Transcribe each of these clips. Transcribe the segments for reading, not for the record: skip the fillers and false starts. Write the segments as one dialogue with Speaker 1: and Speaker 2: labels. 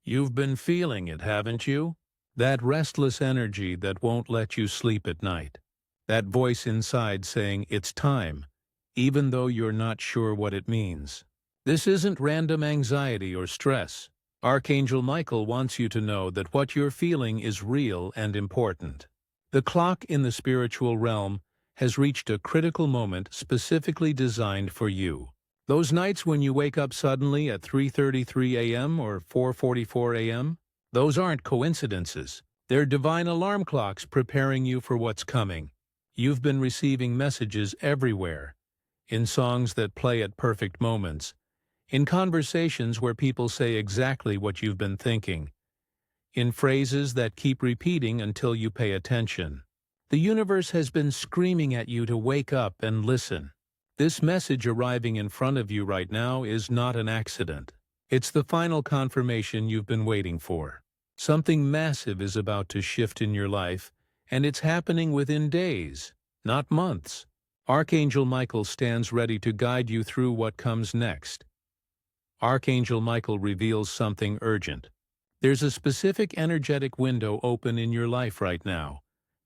Speaker 1: You've been feeling it, haven't you? That restless energy that won't let you sleep at night. That voice inside saying it's time, even though you're not sure what it means. This isn't random anxiety or stress. Archangel Michael wants you to know that what you're feeling is real and important. The clock in the spiritual realm has reached a critical moment specifically designed for you. Those nights when you wake up suddenly at 3:33 a.m. or 4:44 a.m., those aren't coincidences. They're divine alarm clocks preparing you for what's coming. You've been receiving messages everywhere, in songs that play at perfect moments, in conversations where people say exactly what you've been thinking, in phrases that keep repeating until you pay attention. The universe has been screaming at you to wake up and listen. This message arriving in front of you right now is not an accident. It's the final confirmation you've been waiting for. Something massive is about to shift in your life, and it's happening within days, not months. Archangel Michael stands ready to guide you through what comes next. Archangel Michael reveals something urgent. There's a specific energetic window open in your life right now,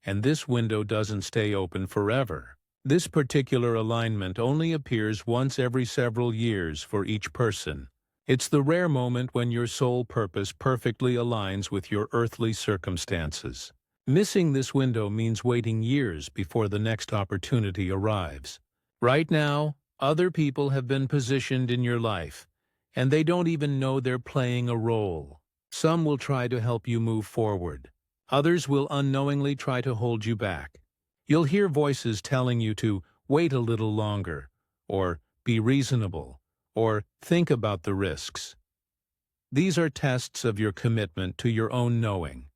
Speaker 1: and this window doesn't stay open forever. This particular alignment only appears once every several years for each person. It's the rare moment when your soul purpose perfectly aligns with your earthly circumstances. Missing this window means waiting years before the next opportunity arrives. Right now, other people have been positioned in your life, and they don't even know they're playing a role. Some will try to help you move forward. Others will unknowingly try to hold you back. You'll hear voices telling you to wait a little longer, or be reasonable, or think about the risks. These are tests of your commitment to your own knowing.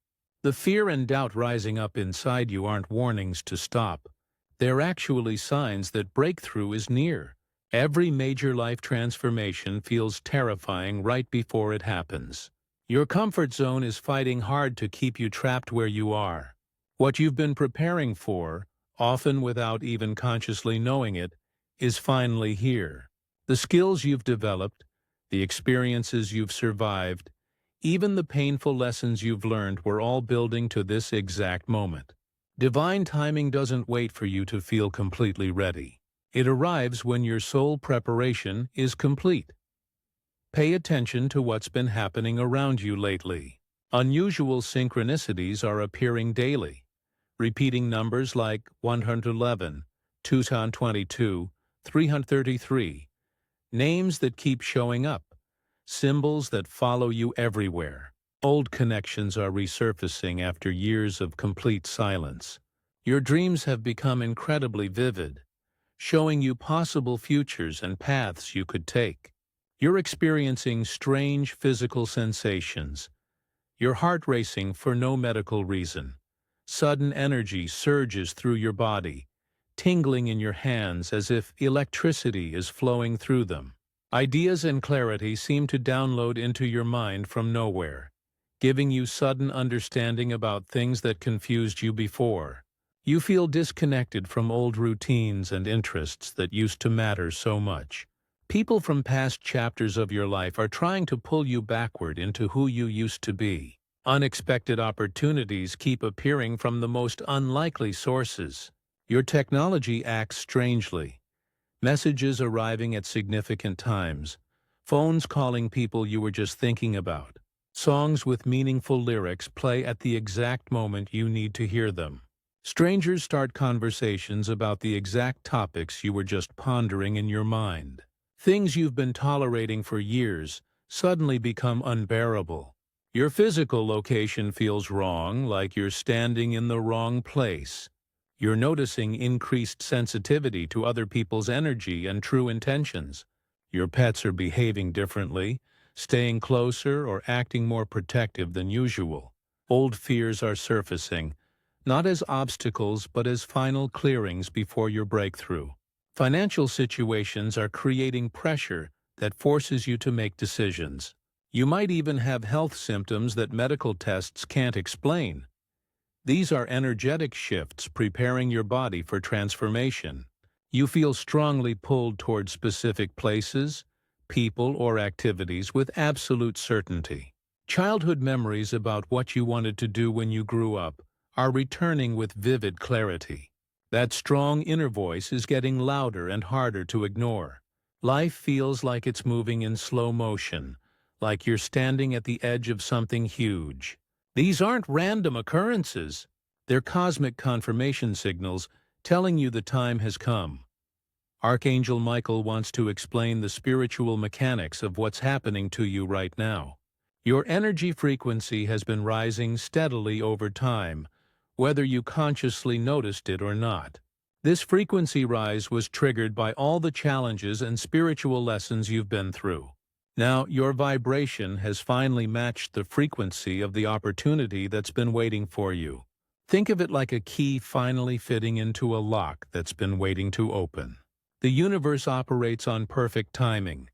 Speaker 1: The fear and doubt rising up inside you aren't warnings to stop. They're actually signs that breakthrough is near. Every major life transformation feels terrifying right before it happens. Your comfort zone is fighting hard to keep you trapped where you are. What you've been preparing for, often without even consciously knowing it, is finally here. The skills you've developed, the experiences you've survived, even the painful lessons you've learned were all building to this exact moment. Divine timing doesn't wait for you to feel completely ready. It arrives when your soul preparation is complete. Pay attention to what's been happening around you lately. Unusual synchronicities are appearing daily. Repeating numbers like 111, 222, 333. Names that keep showing up. Symbols that follow you everywhere. Old connections are resurfacing after years of complete silence. Your dreams have become incredibly vivid, showing you possible futures and paths you could take. You're experiencing strange physical sensations. Your heart racing for no medical reason. Sudden energy surges through your body, tingling in your hands as if electricity is flowing through them. Ideas and clarity seem to download into your mind from nowhere, giving you sudden understanding about things that confused you before. You feel disconnected from old routines and interests that used to matter so much. People from past chapters of your life are trying to pull you backward into who you used to be. Unexpected opportunities keep appearing from the most unlikely sources. Your technology acts strangely. Messages arriving at significant times. Phones calling people you were just thinking about. Songs with meaningful lyrics play at the exact moment you need to hear them. Strangers start conversations about the exact topics you were just pondering in your mind. Things you've been tolerating for years suddenly become unbearable. Your physical location feels wrong, like you're standing in the wrong place. You're noticing increased sensitivity to other people's energy and true intentions. Your pets are behaving differently, staying closer or acting more protective than usual. Old fears are surfacing, not as obstacles but as final clearings before your breakthrough. Financial situations are creating pressure that forces you to make decisions. You might even have health symptoms that medical tests can't explain. These are energetic shifts preparing your body for transformation. You feel strongly pulled toward specific places, people, or activities with absolute certainty. Childhood memories about what you wanted to do when you grew up are returning with vivid clarity. That strong inner voice is getting louder and harder to ignore. Life feels like it's moving in slow motion, like you're standing at the edge of something huge. These aren't random occurrences. They're cosmic confirmation signals telling you the time has come. Archangel Michael wants to explain the spiritual mechanics of what's happening to you right now. Your energy frequency has been rising steadily over time, whether you consciously noticed it or not. This frequency rise was triggered by all the challenges and spiritual lessons you've been through. Now, your vibration has finally matched the frequency of the opportunity that's been waiting for you. Think of it like a key finally fitting into a lock that's been waiting to open. The universe operates on perfect timing,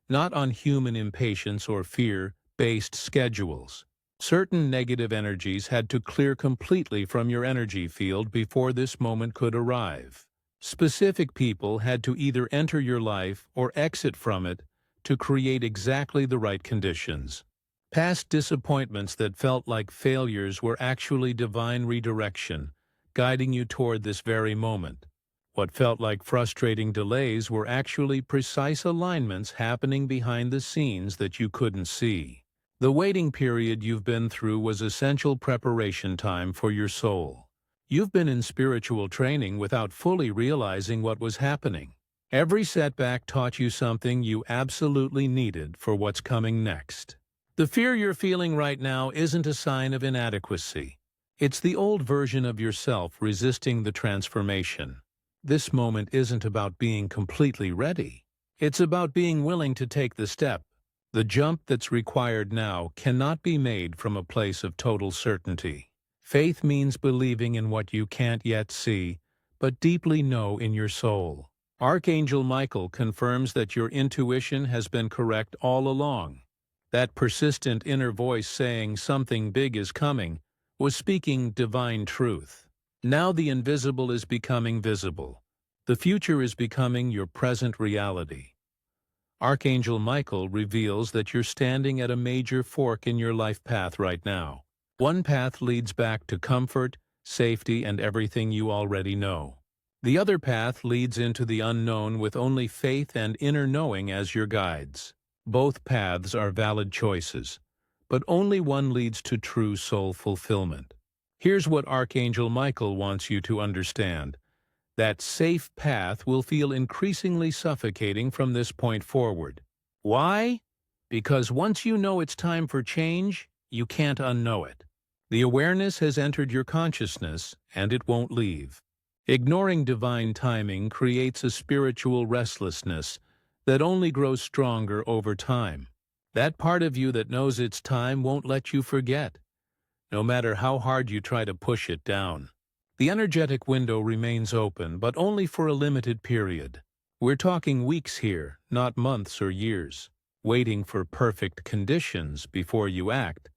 Speaker 1: not on human impatience or fear-based schedules. Certain negative energies had to clear completely from your energy field before this moment could arrive. Specific people had to either enter your life or exit from it to create exactly the right conditions. Past disappointments that felt like failures were actually divine redirection, guiding you toward this very moment. What felt like frustrating delays were actually precise alignments happening behind the scenes that you couldn't see. The waiting period you've been through was essential preparation time for your soul. You've been in spiritual training without fully realizing what was happening. Every setback taught you something you absolutely needed for what's coming next. The fear you're feeling right now isn't a sign of inadequacy. It's the old version of yourself resisting the transformation. This moment isn't about being completely ready. It's about being willing to take the step. The jump that's required now cannot be made from a place of total certainty. Faith means believing in what you can't yet see, but deeply know in your soul. Archangel Michael confirms that your intuition has been correct all along. That persistent inner voice saying something big is coming was speaking divine truth. Now the invisible is becoming visible. The future is becoming your present reality. Archangel Michael reveals that you're standing at a major fork in your life path right now. One path leads back to comfort, safety, and everything you already know. The other path leads into the unknown with only faith and inner knowing as your guides. Both paths are valid choices, but only one leads to true soul fulfillment. Here's what Archangel Michael wants you to understand. That safe path will feel increasingly suffocating from this point forward. Why? Because once you know it's time for change, you can't unknow it. The awareness has entered your consciousness, and it won't leave. Ignoring divine timing creates a spiritual restlessness that only grows stronger over time. That part of you that knows it's time won't let you forget, no matter how hard you try to push it down. The energetic window remains open, but only for a limited period. We're talking weeks here, not months or years. Waiting for perfect conditions before you act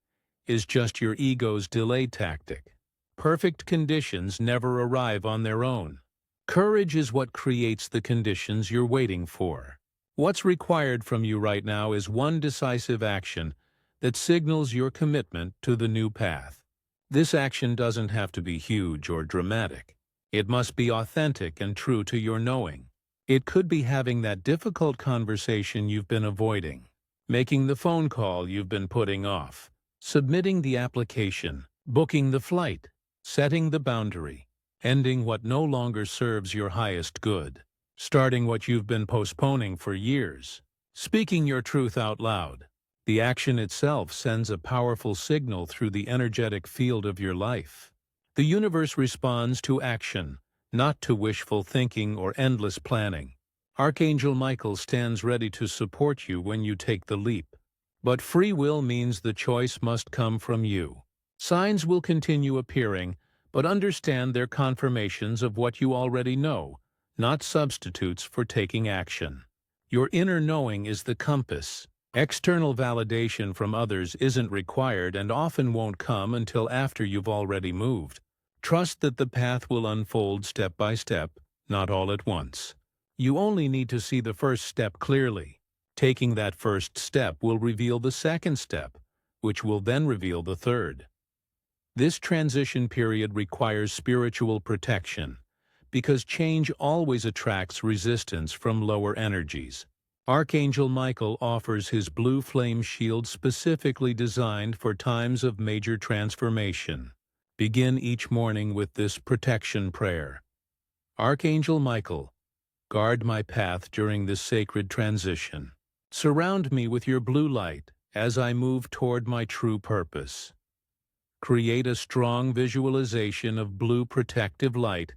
Speaker 1: is just your ego's delay tactic. Perfect conditions never arrive on their own. Courage is what creates the conditions you're waiting for. What's required from you right now is one decisive action that signals your commitment to the new path. This action doesn't have to be huge or dramatic. It must be authentic and true to your knowing. It could be having that difficult conversation you've been avoiding, making the phone call you've been putting off, submitting the application, booking the flight, setting the boundary, ending what no longer serves your highest good, starting what you've been postponing for years, speaking your truth out loud. The action itself sends a powerful signal through the energetic field of your life. The universe responds to action, not to wishful thinking or endless planning. Archangel Michael stands ready to support you when you take the leap. But free will means the choice must come from you. Signs will continue appearing, but understand they're confirmations of what you already know, not substitutes for taking action. Your inner knowing is the compass. External validation from others isn't required and often won't come until after you've already moved. Trust that the path will unfold step by step, not all at once. You only need to see the first step clearly. Taking that first step will reveal the second step, which will then reveal the third. This transition period requires spiritual protection, because change always attracts resistance from lower energies. Archangel Michael offers his blue flame shield specifically designed for times of major transformation. Begin each morning with this protection prayer. Archangel Michael, guard my path during this sacred transition. Surround me with your blue light as I move toward my true purpose. Create a strong visualization of blue protective light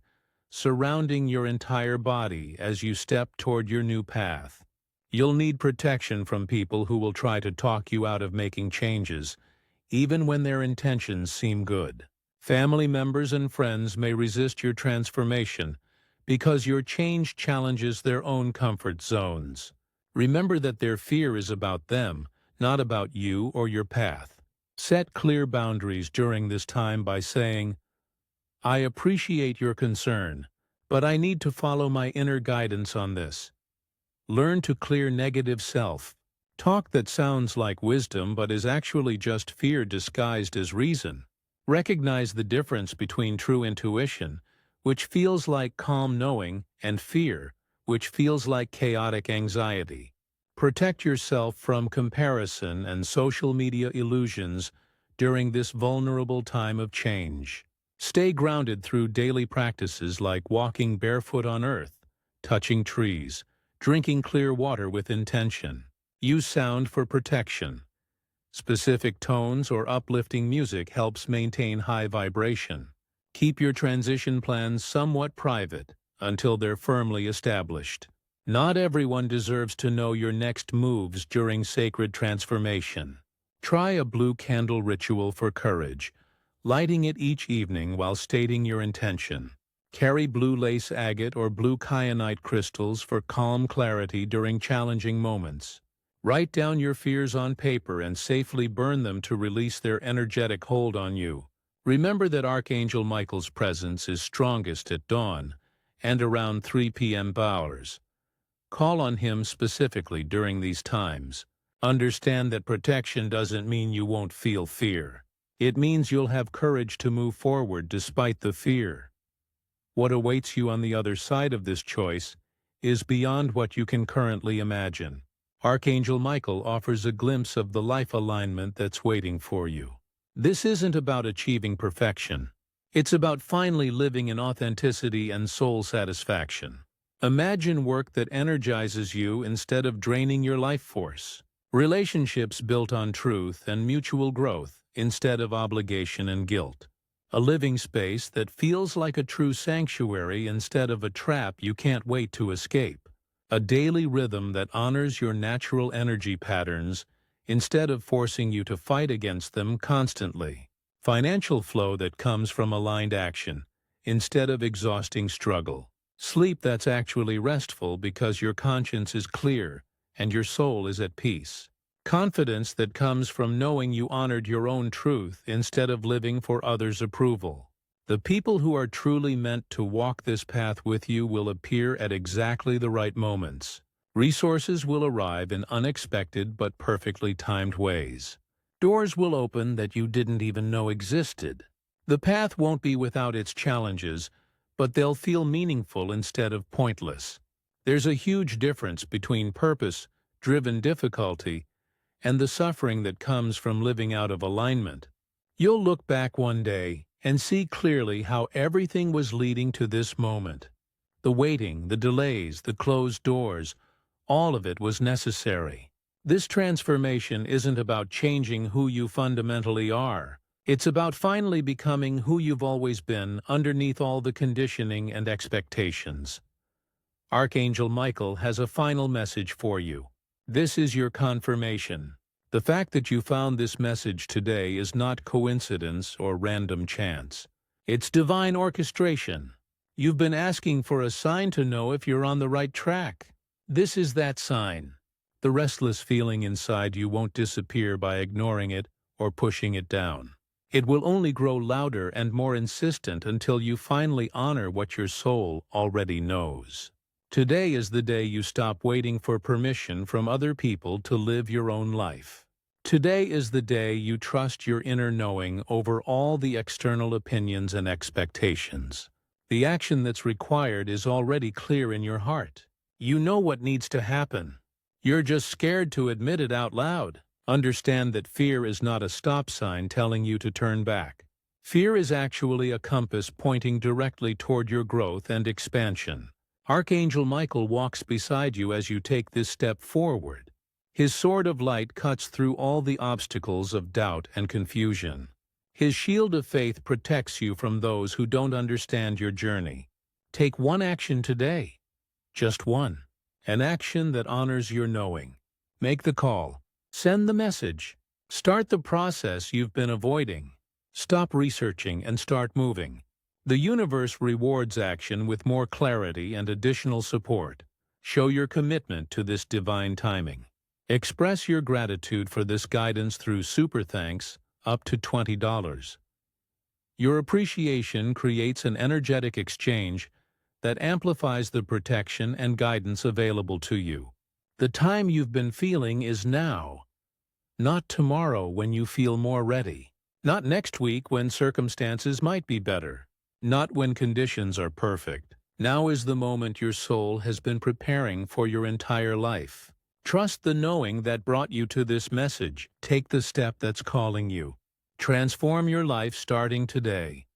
Speaker 1: surrounding your entire body as you step toward your new path. You'll need protection from people who will try to talk you out of making changes, even when their intentions seem good. Family members and friends may resist your transformation because your change challenges their own comfort zones. Remember that their fear is about them, not about you or your path. Set clear boundaries during this time by saying, I appreciate your concern, but I need to follow my inner guidance on this. Learn to clear negative self-talk that sounds like wisdom but is actually just fear disguised as reason. Recognize the difference between true intuition, which feels like calm knowing, and fear, which feels like chaotic anxiety. Protect yourself from comparison and social media illusions during this vulnerable time of change. Stay grounded through daily practices like walking barefoot on earth, touching trees, drinking clear water with intention. Use sound for protection. Specific tones or uplifting music helps maintain high vibration. Keep your transition plans somewhat private until they're firmly established. Not everyone deserves to know your next moves during sacred transformation. Try a blue candle ritual for courage, lighting it each evening while stating your intention. Carry blue lace agate or blue kyanite crystals for calm clarity during challenging moments. Write down your fears on paper and safely burn them to release their energetic hold on you. Remember that Archangel Michael's presence is strongest at dawn and around 3 p.m. hours. Call on him specifically during these times. Understand that protection doesn't mean you won't feel fear. It means you'll have courage to move forward despite the fear. What awaits you on the other side of this choice is beyond what you can currently imagine. Archangel Michael offers a glimpse of the life alignment that's waiting for you. This isn't about achieving perfection. It's about finally living in authenticity and soul satisfaction. Imagine work that energizes you instead of draining your life force. Relationships built on truth and mutual growth instead of obligation and guilt. A living space that feels like a true sanctuary instead of a trap you can't wait to escape. A daily rhythm that honors your natural energy patterns instead of forcing you to fight against them constantly. Financial flow that comes from aligned action instead of exhausting struggle. Sleep that's actually restful because your conscience is clear and your soul is at peace. Confidence that comes from knowing you honored your own truth instead of living for others' approval. The people who are truly meant to walk this path with you will appear at exactly the right moments. Resources will arrive in unexpected but perfectly timed ways. Doors will open that you didn't even know existed. The path won't be without its challenges, but they'll feel meaningful instead of pointless. There's a huge difference between purpose-driven difficulty and the suffering that comes from living out of alignment. You'll look back one day and see clearly how everything was leading to this moment. The waiting, the delays, the closed doors, all of it was necessary. This transformation isn't about changing who you fundamentally are. It's about finally becoming who you've always been underneath all the conditioning and expectations. Archangel Michael has a final message for you. This is your confirmation. The fact that you found this message today is not coincidence or random chance. It's divine orchestration. You've been asking for a sign to know if you're on the right track. This is that sign. The restless feeling inside you won't disappear by ignoring it or pushing it down. It will only grow louder and more insistent until you finally honor what your soul already knows. Today is the day you stop waiting for permission from other people to live your own life. Today is the day you trust your inner knowing over all the external opinions and expectations. The action that's required is already clear in your heart. You know what needs to happen. You're just scared to admit it out loud. Understand that fear is not a stop sign telling you to turn back. Fear is actually a compass pointing directly toward your growth and expansion. Archangel Michael walks beside you as you take this step forward. His sword of light cuts through all the obstacles of doubt and confusion. His shield of faith protects you from those who don't understand your journey. Take one action today. Just one. An action that honors your knowing. Make the call. Send the message. Start the process you've been avoiding. Stop researching and start moving. The universe rewards action with more clarity and additional support. Show your commitment to this divine timing. Express your gratitude for this guidance through super thanks, up to $20. Your appreciation creates an energetic exchange that amplifies the protection and guidance available to you. The time you've been feeling is now, not tomorrow when you feel more ready, not next week when circumstances might be better, not when conditions are perfect. Now is the moment your soul has been preparing for your entire life. Trust the knowing that brought you to this message. Take the step that's calling you. Transform your life starting today.